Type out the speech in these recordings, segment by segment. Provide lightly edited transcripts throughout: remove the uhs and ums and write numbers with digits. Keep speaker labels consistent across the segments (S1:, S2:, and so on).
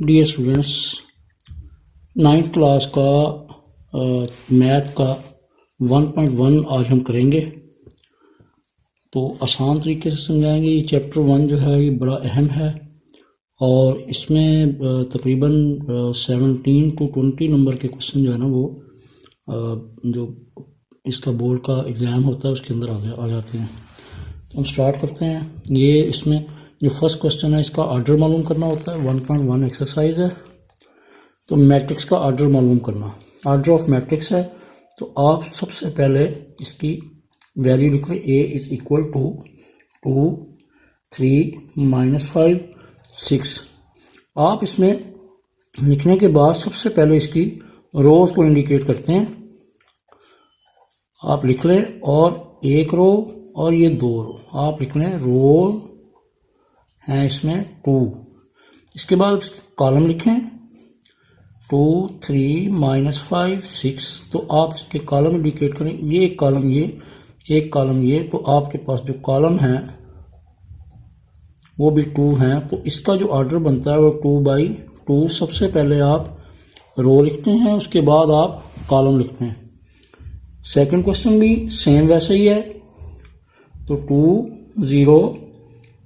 S1: Dear students, ninth class का math का 1.1 आज हम करेंगे। तो आसान तरीके से समझाएंगे। ये चैप्टर 1 जो है ये बड़ा अहम है और इसमें तकरीबन 17 to 20 नंबर के क्वेश्चन जो है ना वो जो इसका बोर्ड का एग्ज़ाम होता है उसके अंदर आ जाते हैं। तो हम स्टार्ट करते हैं। ये इसमें जो फर्स्ट क्वेश्चन है इसका ऑर्डर मालूम करना होता है। 1.1 एक्सरसाइज है। तो मैट्रिक्स का ऑर्डर मालूम करना, ऑर्डर ऑफ मैट्रिक्स है। तो आप सबसे पहले इसकी वैल्यू लिख लें। ए इज इक्वल टू 2, 3, -5, 6। आप इसमें लिखने के बाद सबसे पहले इसकी रोज को इंडिकेट करते हैं। आप लिख लें और एक रो और ये दो रो आप लिख लें। रो है इसमें 2। इसके बाद कॉलम लिखें 2, 3, -5, 6। तो आप इसके कॉलम इंडिकेट करें। ये एक कॉलम, ये एक कॉलम, ये। तो आपके पास जो कॉलम है वो भी 2 है। तो इसका जो ऑर्डर बनता है वो 2/2। सबसे पहले आप रो लिखते हैं, उसके बाद आप कॉलम लिखते हैं। सेकंड क्वेश्चन भी सेम वैसे ही है। तो 2, 0,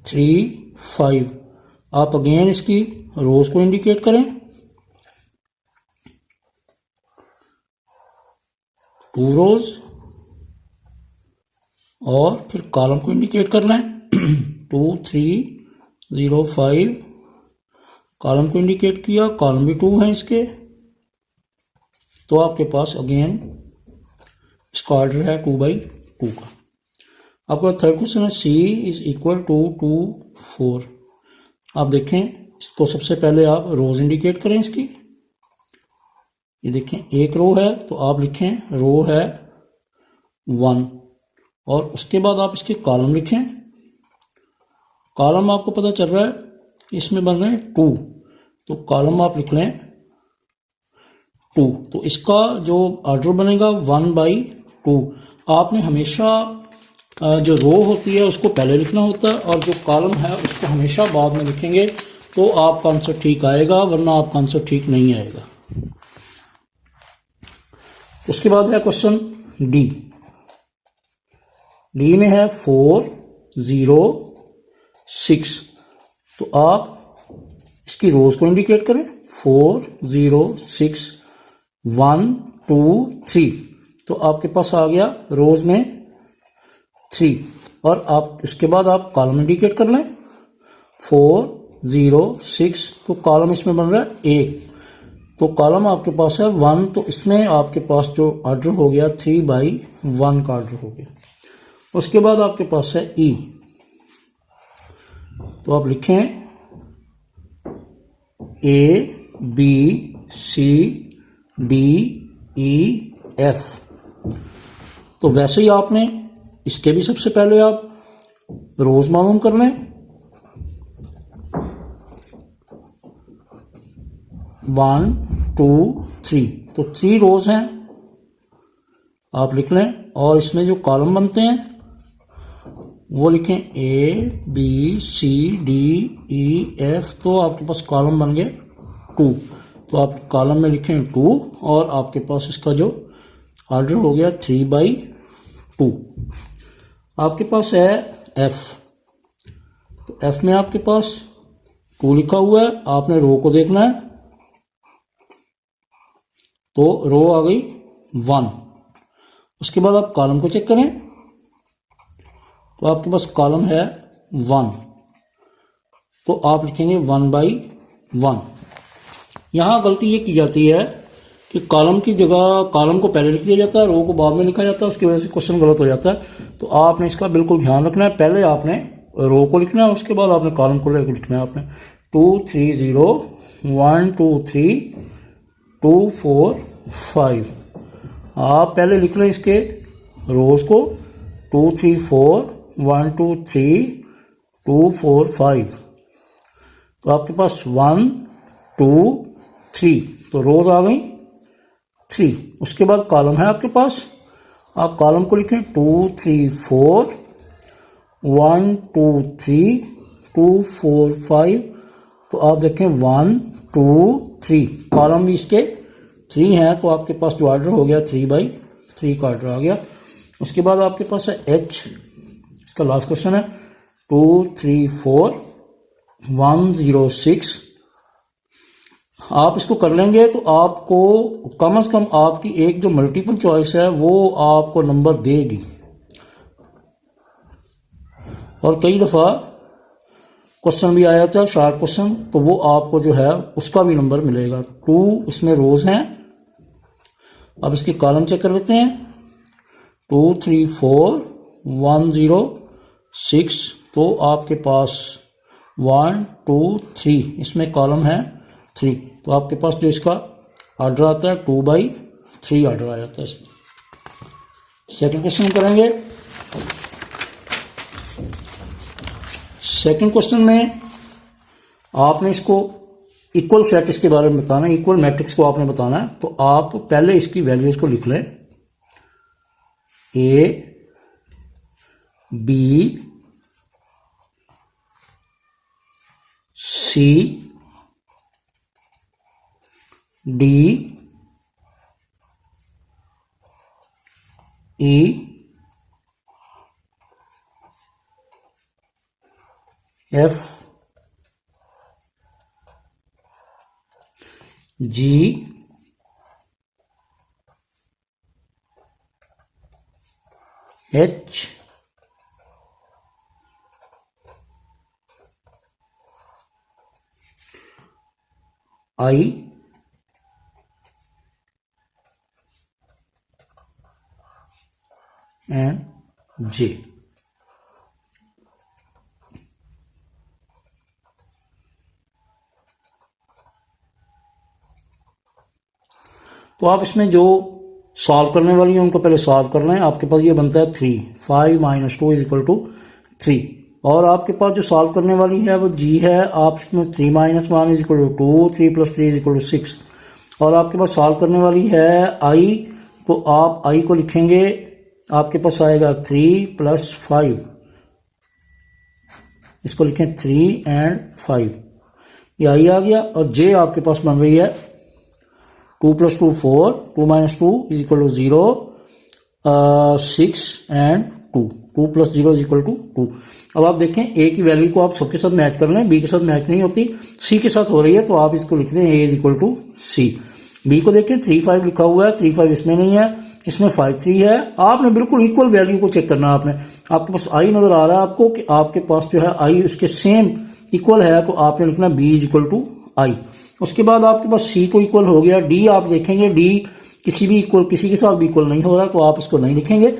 S1: 3, 5। आप अगेन इसकी रोज को इंडिकेट करें। 2 रोज और फिर कॉलम को इंडिकेट करना है। 2, 3, 0, 5। कॉलम को इंडिकेट किया, कॉलम भी 2 है इसके। तो आपके पास अगेन इसका ऑर्डर है 2/2 का। आपका थर्ड क्वेश्चन है C इज इक्वल टू 2, 4। आप देखें इसको सबसे पहले आप रोज इंडिकेट करें इसकी। ये देखें एक रो है तो आप लिखें रो है 1 और उसके बाद आप इसके कॉलम लिखें। कॉलम आपको पता चल रहा है इसमें बन रहे हैं 2, तो कॉलम आप लिख लें 2। तो इसका जो ऑर्डर बनेगा 1/2। आपने हमेशा जो रो होती है उसको पहले लिखना होता है और जो कॉलम है उसको हमेशा बाद में लिखेंगे तो आपका आंसर ठीक आएगा, वरना आपका आंसर ठीक नहीं आएगा। उसके बाद है क्वेश्चन डी। डी में है 4, 0, 6। तो आप इसकी रोज को इंडिकेट करें। 4, 0, 6, 1, 2, 3। तो आपके पास आ गया रोज में 3 और आप इसके बाद आप कॉलम इंडिकेट कर लें। 4, 0, 6। तो कॉलम इसमें बन रहा है 1। तो कॉलम आपके पास है 1। तो इसमें आपके पास जो ऑर्डर हो गया 3/1 का ऑर्डर हो गया। उसके बाद आपके पास है E। तो आप लिखें A, B, C, D, E, F। तो वैसे ही आपने इसके भी सबसे पहले आप रोज मालूम कर लें। 1, 2, 3। तो 3 रोज हैं आप लिख लें और इसमें जो कॉलम बनते हैं वो लिखें A, B, C, D, E, F। तो आपके पास कॉलम बन गए 2। तो आप कॉलम में लिखें 2 और आपके पास इसका जो ऑर्डर हो गया 3/2। आपके पास है F। तो F में आपके पास 2 लिखा हुआ है। आपने रो को देखना है। तो रो आ गई 1। उसके बाद आप कॉलम को चेक करें। तो आपके पास कॉलम है 1। तो आप लिखेंगे 1/1। यहां गलती ये की जाती है कि कॉलम की जगह कॉलम को पहले लिख दिया जाता है, रो को बाद में लिखा जाता है। उसकी वजह से क्वेश्चन गलत हो जाता है। तो आपने इसका बिल्कुल ध्यान रखना है। पहले आपने रो को लिखना है, उसके बाद आपने कॉलम को लेकर लिखना है। आपने 2, 3, 0, 1, 2, 3, 2, 4, 5। आप पहले लिख लें इसके रोज को 2, 3, 4, 1, 2, 3, 2, 4, 5। तो आपके पास 1, 2, 3। तो रोज आ गई 3। उसके बाद कॉलम है आपके पास। आप कॉलम को लिखें 2, 3, 4, 1, 2, 3, 2, 4, 5। तो आप देखें 1 2 3 कॉलम भी इसके 3 हैं, तो आपके पास जो ऑर्डर हो गया 3/3 का ऑर्डर आ गया। उसके बाद आपके पास है H, इसका लास्ट क्वेश्चन है 2 3 4 1 0 6। आप इसको कर लेंगे तो आपको कम से कम आपकी एक जो मल्टीपल चॉइस है वो आपको नंबर देगी, और कई दफ़ा क्वेश्चन भी आया था शॉर्ट क्वेश्चन, तो वो आपको जो है उसका भी नंबर मिलेगा। 2 इसमें रोज हैं। अब इसके कॉलम चेक कर लेते हैं 2 3 4 1 0 6। तो आपके पास 1 2 3 इसमें कॉलम है 3, तो आपके पास जो इसका ऑर्डर आता है 2/3 ऑर्डर आ जाता है इसमें। सेकंड क्वेश्चन करेंगे। सेकंड क्वेश्चन में आपने इसको इक्वल सेट इसके बारे में बताना है, इक्वल मैट्रिक्स को आपने बताना है। तो आप पहले इसकी वैल्यूज को लिख लें, A B C D E F G H I and J। तो आप इसमें जो सॉल्व करने वाली है उनको पहले सॉल्व करना है। आपके पास ये बनता है 3 5 - 2 = 3, और आपके पास जो सॉल्व करने वाली है वो G है। आप इसमें 3 - 1 = 2, 3 + 3 = 6, और आपके पास सॉल्व करने वाली है I। तो आप I को लिखेंगे, आपके पास आएगा 3 + 5, इसको लिखें 3 and 5, ये I आ गया। और J आपके पास बन रही है 2 + 2 4, 2 - 2 = 0, 6 and 2, 2 + 0 = 2। अब आप देखें A की वैल्यू को आप सबके साथ मैच कर लें, B के साथ मैच नहीं होती, C के साथ हो रही है, तो आप इसको लिखते हैं A = C। B को देखें 3 5 लिखा हुआ है, 3 5 इसमें नहीं है, इसमें 5 3 है। आपने बिल्कुल इक्वल वैल्यू को चेक करना है। आपके पास I नजर आ रहा है आपको कि आपके पास जो है I उसके सेम इक्वल है, तो आपने लिखना B = I। उसके बाद आपके पास C तो इक्वल हो गया, D आप देखेंगे D किसी के साथ भी इक्वल नहीं हो रहा, तो आप इसको नहीं लिखेंगे।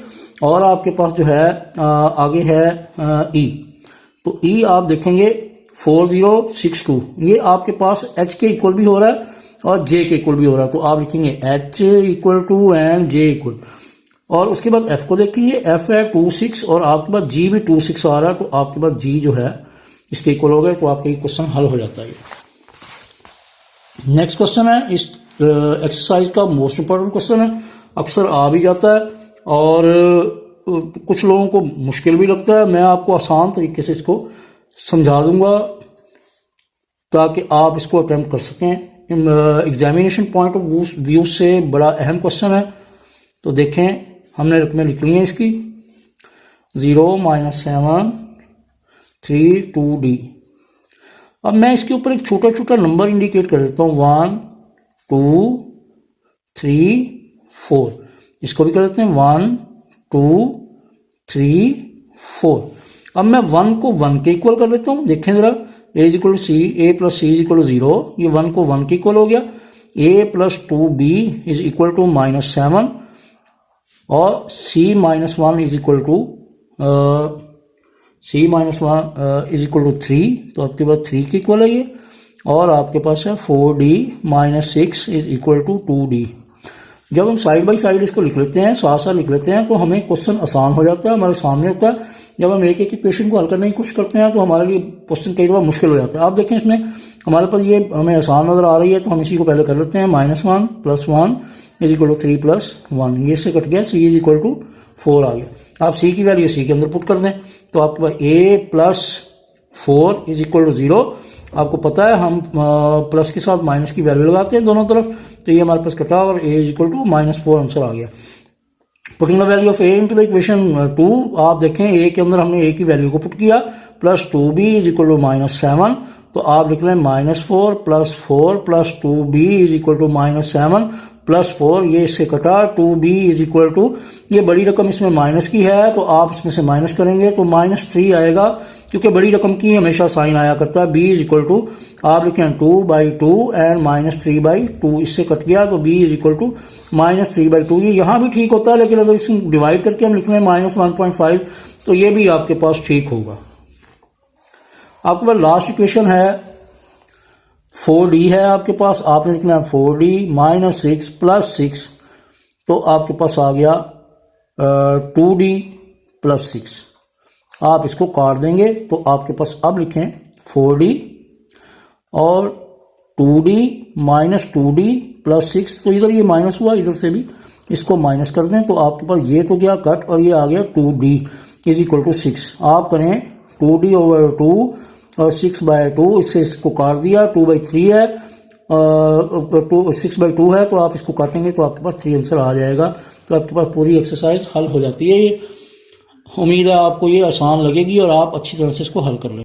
S1: और आपके पास जो है आगे है E, तो E आप देखेंगे 4 0 6 2, ये आपके पास H के इक्वल भी हो रहा है और J के इक्वल भी हो रहा है, तो आप लिखेंगे H = एंड J इक्वल। और उसके बाद F को देखेंगे, F है 2 6, और आपके पास G भी 2 6 आ रहा है, तो आपके पास G जो है इसके इक्वल हो गए, तो आपका ये क्वेश्चन हल हो जाता है। नेक्स्ट क्वेश्चन है इस एक्सरसाइज का मोस्ट इंपॉर्टेंट क्वेश्चन है, अक्सर आ भी जाता है और कुछ लोगों को मुश्किल भी लगता है। मैं आपको आसान तरीके से इसको समझा दूंगा ताकि आप इसको अटेम्प्ट कर सकें। एग्जामिनेशन पॉइंट ऑफ व्यू से बड़ा अहम क्वेश्चन है। तो देखें, हमने रकमें लिख ली हैं इसकी 0 - 7 3 2D। अब मैं इसके ऊपर एक छोटा छोटा नंबर इंडिकेट कर देता हूँ 1 2 3 4, इसको भी कर देते हैं 1 2 3 4। अब मैं 1 को 1 के इक्वल कर देता हूँ। देखें जरा, A = C, A + C = 0, ये 1 को 1 के इक्वल हो गया। A + 2B = -7, और C - 1 = 3, तो आपके पास 3 के इक्वल है ये। और आपके पास है 4D - 6 = 2D। जब हम साइड बाई साइड इसको लिख लेते हैं, साथ साथ लिख लेते हैं, तो हमें क्वेश्चन आसान हो जाता है, हमारे सामने होता है। जब हम एक एक क्वेश्चन को हल करने की कोशिश करते हैं तो हमारे लिए क्वेश्चन कई बार मुश्किल हो जाता है। आप देखें, इसमें हमारे पास ये हमें आसान नजर आ रही है, तो हम इसी को पहले कर लेते हैं। -1 + 1 = 3 + 1, ये से कट गया, C = 4 आ गया। आप C की वैल्यू C के अंदर पुट कर दें, तो आपके पास A + 4 = 0, आपको पता है हम प्लस के साथ माइनस की वैल्यू लगाते हैं दोनों तरफ, तो ये हमारे पास कटा और a इक्वल टू -4 आंसर आ गया। Putting the value of a into the equation 2, आप देखें a के अंदर हमने a की वैल्यू को पुट किया, plus 2b is equal to -7, तो आप लिख लें -4 + 4 + 2b इज इक्वल टू -7 + 4, ये इससे कटा 2b इज इक्वल टू, ये बड़ी रकम इसमें माइनस की है तो आप इसमें से माइनस करेंगे तो -3 आएगा, क्योंकि बड़ी रकम की हमेशा साइन आया करता है। b इज इक्वल टू आप लिखें 2/2 एंड -3/2, इससे कट गया तो b इज इक्वल टू -3/2। ये यहाँ भी ठीक होता है, लेकिन अगर इसको डिवाइड करके हम लिख लें -1.5 तो ये भी आपके पास ठीक होगा। आपके पास लास्ट इक्वेशन है 4d है आपके पास, आपने लिखना है 4d -6 + 6, तो आपके पास आ गया 2d + 6। आप इसको काट देंगे तो आपके पास अब लिखें 4d और 2d -2d + 6, तो इधर ये माइनस हुआ, इधर से भी इसको माइनस कर दें तो आपके पास ये तो गया कट और ये आ गया 2d इज इक्वल टू 6। आप करें 2d/2 और 6/2, इससे इसको काट दिया, 2/3 है, 6/2 है, तो आप इसको काटेंगे तो आपके पास 3 आंसर आ जाएगा। तो आपके पास पूरी एक्सरसाइज हल हो जाती है। ये उम्मीद है आपको ये आसान लगेगी और आप अच्छी तरह से इसको हल कर लेंगे।